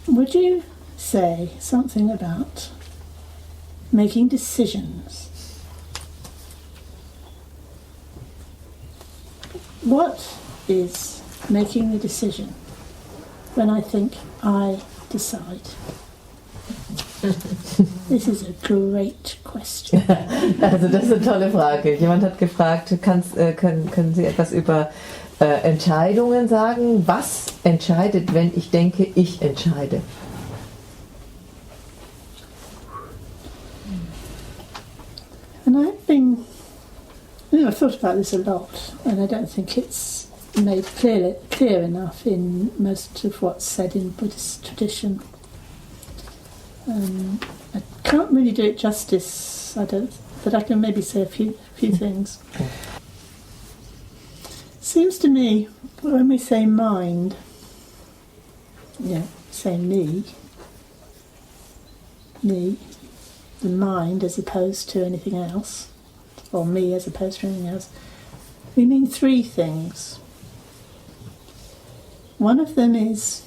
would you say something about making decisions? What is making the decision when I think I decide? This is a great question. Also das ist eine tolle Frage. Jemand hat gefragt, können Sie etwas über Entscheidungen sagen? Was entscheidet, wenn ich denke, ich entscheide? And I've thought about this a lot, and I don't think it's made clear enough in most of what's said in Buddhist tradition. I can't really do it justice, but I can maybe say a few things. Seems to me, when we say mind, say me, the mind as opposed to anything else, or me as opposed to anything else, we mean three things. One of them is,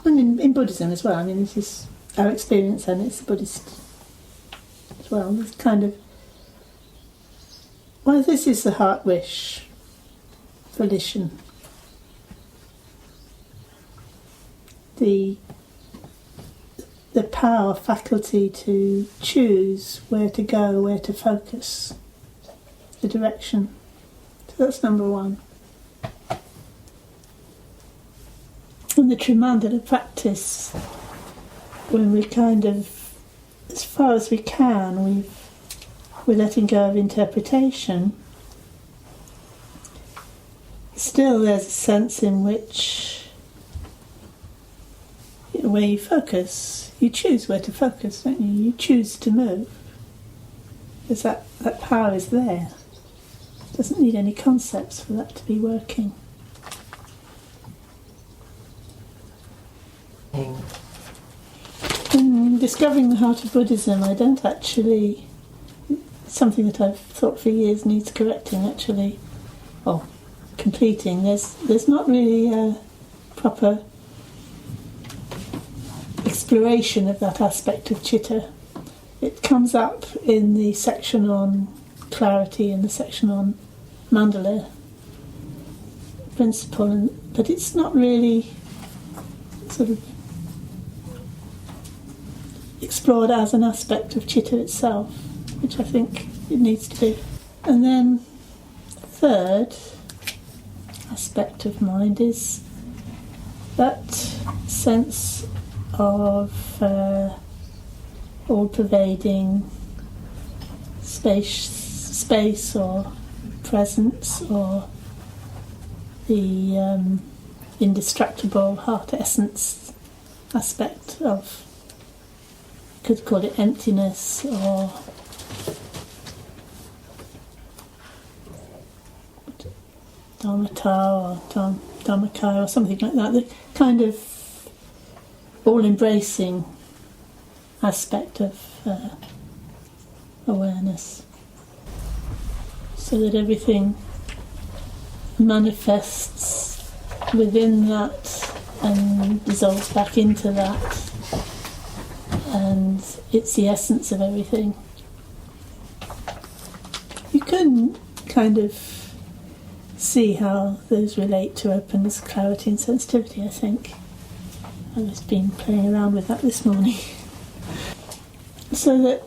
and in Buddhism as well, I mean this is our experience and it's Buddhist as well, this kind of, well, this is the heart wish, volition. The power, faculty to choose where to go, where to focus, the direction. So that's number one. In the Trimandala practice, when we kind of, as far as we can, we're letting go of interpretation, still there's a sense in which, where you focus, you choose where to focus, don't you? You choose to move. Because that power is there. It doesn't need any concepts for that to be working. In discovering the heart of Buddhism, I don't actually, something that I've thought for years needs correcting actually, or completing. There's not really a proper exploration of that aspect of chitta. It comes up in the section on clarity and the section on mandala principle, but it's not really sort of explored as an aspect of chitta itself, which I think it needs to be. And then the third aspect of mind is that sense of all-pervading space or presence, or the indestructible heart essence aspect of, could call it emptiness or dharmata or dharmaka or something like that, the kind of all-embracing aspect of awareness, so that everything manifests within that and dissolves back into that, and it's the essence of everything. You can kind of see how those relate to openness, clarity and sensitivity, I think. I've just been playing around with that this morning. So that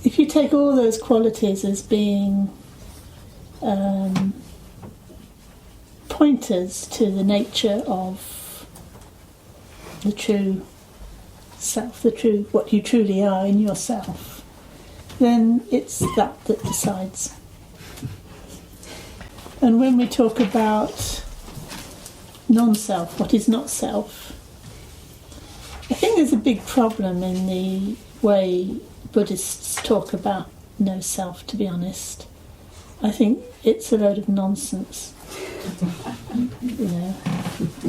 if you take all those qualities as being pointers to the nature of the true self, what you truly are in yourself, then it's that decides. And when we talk about non-self, what is not self, I think there's a big problem in the way Buddhists talk about no self, to be honest. I think it's a load of nonsense.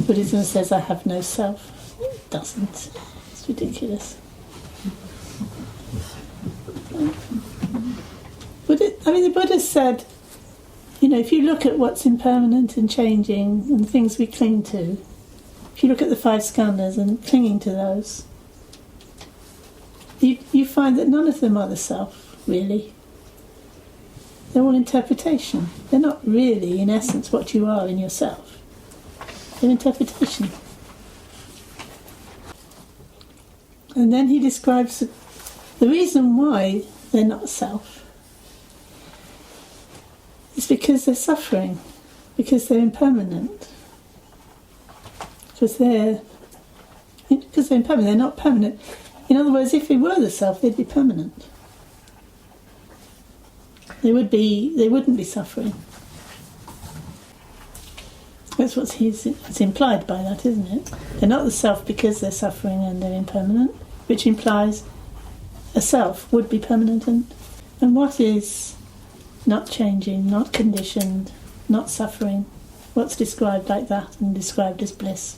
Buddhism says I have no self. It doesn't. It's ridiculous. The Buddha said if you look at what's impermanent and changing and things we cling to, if you look at the 5 skandhas and clinging to those, you find that none of them are the self, really. They're all interpretation. They're not really, in essence, what you are in yourself. They're interpretation. And then he describes the reason why they're not self is because they're suffering, because they're impermanent, because they're impermanent, they're not permanent. In other words, if they were the self, they'd be permanent. They wouldn't be suffering. That's it's implied by that, isn't it? They're not the self because they're suffering and they're impermanent, which implies a self would be permanent. And what is not changing, not conditioned, not suffering? What's described like that and described as bliss?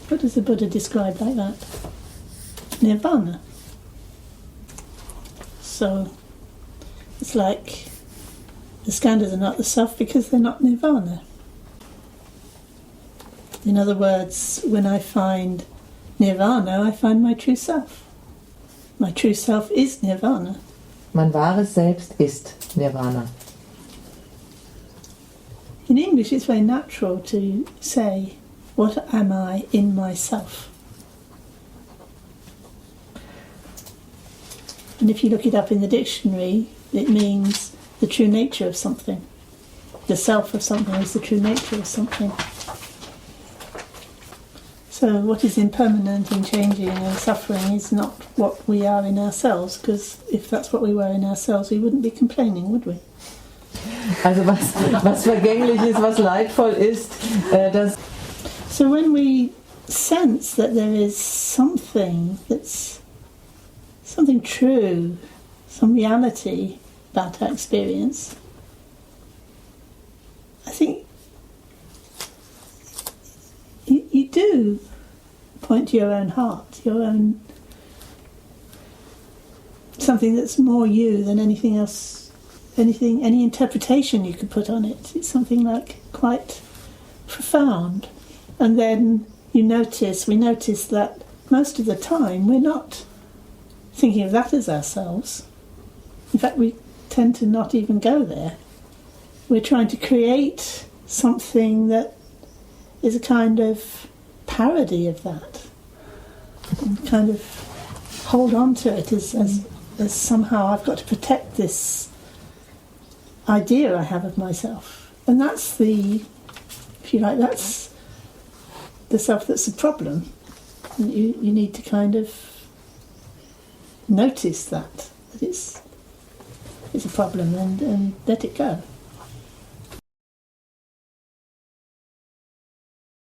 What does the Buddha describe like that? Nirvana. So it's like the skandhas are not the self because they're not nirvana. In other words, when I find nirvana, I find my true self. My true self is nirvana. Mein wahres Selbst ist Nirvana. In English, it's very natural to say, what am I in myself? And if you look it up in the dictionary, it means the true nature of something. The self of something is the true nature of something. So what is impermanent and changing and suffering is not what we are in ourselves, because if that's what we were in ourselves, we wouldn't be complaining, would we? Also was vergänglich ist, was leidvoll ist, das... So when we sense that there is something that's something true, some reality about our experience, I think you do point to your own heart, your own, something that's more you than anything else, any interpretation you could put on it. It's something like quite profound. And then we notice that most of the time we're not thinking of that as ourselves. In fact, we tend to not even go there. We're trying to create something that is a kind of parody of that, and kind of hold on to it as somehow I've got to protect this idea I have of myself. And that's the, if you like, that's the self that's the problem. And you need to kind of notice that it's a problem and let it go.